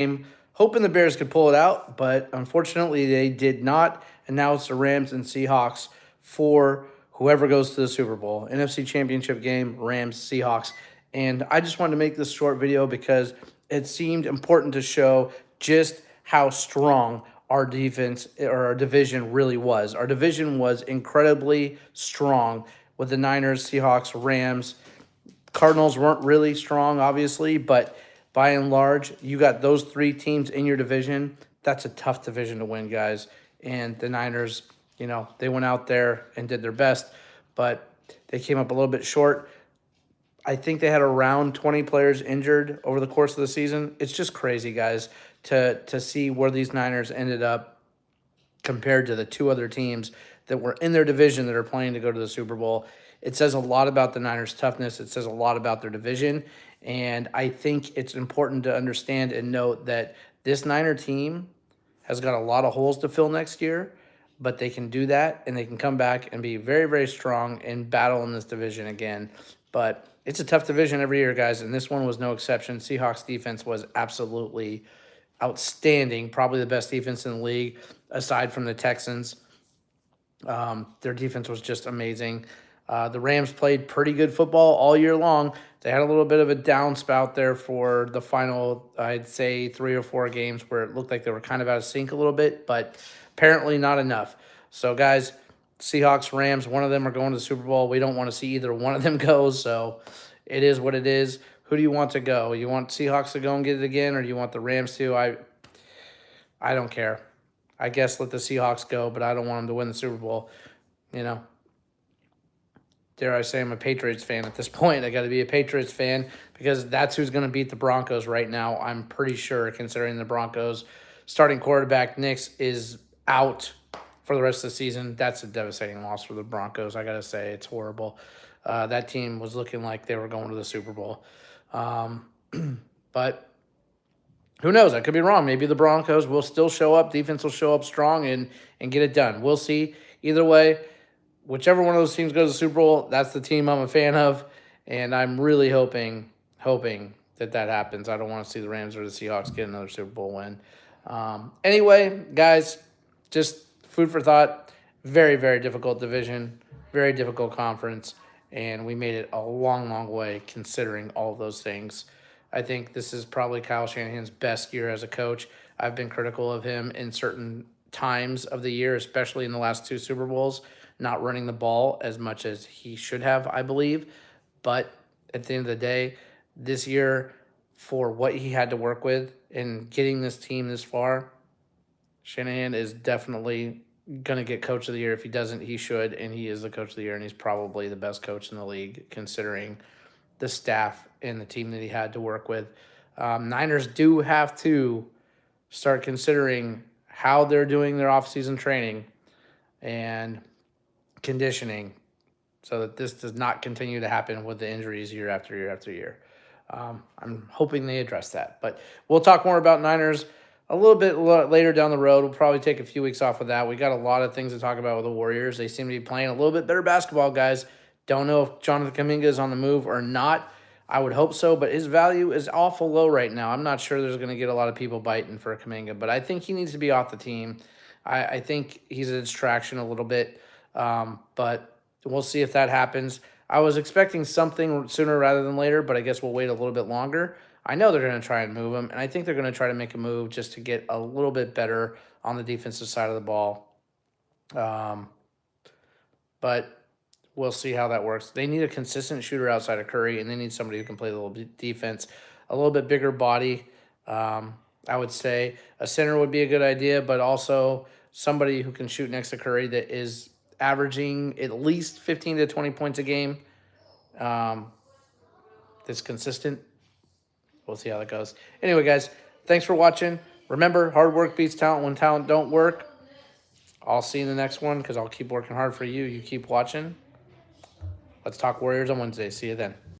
game, hoping the Bears could pull it out, but unfortunately they did not. And now it's the Rams and Seahawks for whoever goes to the Super Bowl. NFC Championship game, Rams, Seahawks. And I just wanted to make this short video because it seemed important to show just how strong our defense or our division really was. Our division was incredibly strong with the Niners, Seahawks, Rams. Cardinals weren't really strong, obviously, but by and large, you got those three teams in your division. That's a tough division to win, guys. And the Niners, they went out there and did their best, but they came up a little bit short. I think they had around 20 players injured over the course of the season. It's just crazy, guys, to see where these Niners ended up compared to the two other teams that were in their division that are playing to go to the Super Bowl. It says a lot about the Niners' toughness. It says a lot about their division. And I think it's important to understand and note that this Niner team has got a lot of holes to fill next year, but they can do that, and they can come back and be very, very strong and battle in this division again. But it's a tough division every year, guys, and this one was no exception. Seahawks defense was absolutely outstanding, probably the best defense in the league, aside from the Texans. Their defense was just amazing. The Rams played pretty good football all year long. They had a little bit of a downspout there for the final, I'd say, 3 or 4 games where it looked like they were kind of out of sync a little bit, but apparently not enough. So, guys, Seahawks, Rams, one of them are going to the Super Bowl. We don't want to see either one of them go, so it is what it is. Who do you want to go? You want Seahawks to go and get it again, or do you want the Rams to? I don't care. I guess let the Seahawks go, but I don't want them to win the Super Bowl. Dare I say I'm a Patriots fan at this point. I got to be a Patriots fan because that's who's going to beat the Broncos right now. I'm pretty sure, considering the Broncos starting quarterback Nix is out for the rest of the season. That's a devastating loss for the Broncos. I got to say, it's horrible. That team was looking like they were going to the Super Bowl. But who knows? I could be wrong. Maybe the Broncos will still show up. Defense will show up strong and get it done. We'll see. Either way, whichever one of those teams goes to the Super Bowl, that's the team I'm a fan of, and I'm really hoping that happens. I don't want to see the Rams or the Seahawks get another Super Bowl win. Anyway, guys, just food for thought. Very, very difficult division, very difficult conference, and we made it a long, long way considering all of those things. I think this is probably Kyle Shanahan's best year as a coach. I've been critical of him in certain times of the year, especially in the last 2 Super Bowls, not running the ball as much as he should have, I believe. But at the end of the day, this year, for what he had to work with in getting this team this far, Shanahan is definitely going to get Coach of the Year. If he doesn't, he should, and he is the Coach of the Year, and he's probably the best coach in the league considering the staff and the team that he had to work with. Niners do have to start considering how they're doing their offseason training and conditioning so that this does not continue to happen with the injuries year after year after year. I'm hoping they address that. But we'll talk more about Niners a little bit later down the road. We'll probably take a few weeks off of that. We got a lot of things to talk about with the Warriors. They seem to be playing a little bit better basketball, guys. Don't know if Jonathan Kuminga is on the move or not. I would hope so, but his value is awful low right now. I'm not sure there's going to get a lot of people biting for Kuminga, but I think he needs to be off the team. I think he's a distraction a little bit, but we'll see if that happens. I was expecting something sooner rather than later, but I guess we'll wait a little bit longer. I know they're going to try and move him, and I think they're going to try to make a move just to get a little bit better on the defensive side of the ball. But we'll see how that works. They need a consistent shooter outside of Curry, and they need somebody who can play a little bit defense, a little bit bigger body. I would say a center would be a good idea, but also somebody who can shoot next to Curry that is averaging at least 15 to 20 points a game. That's consistent. We'll see how that goes. Anyway, guys, thanks for watching. Remember, hard work beats talent when talent don't work. I'll see you in the next one because I'll keep working hard for you. You keep watching. Let's talk Warriors on Wednesday. See you then.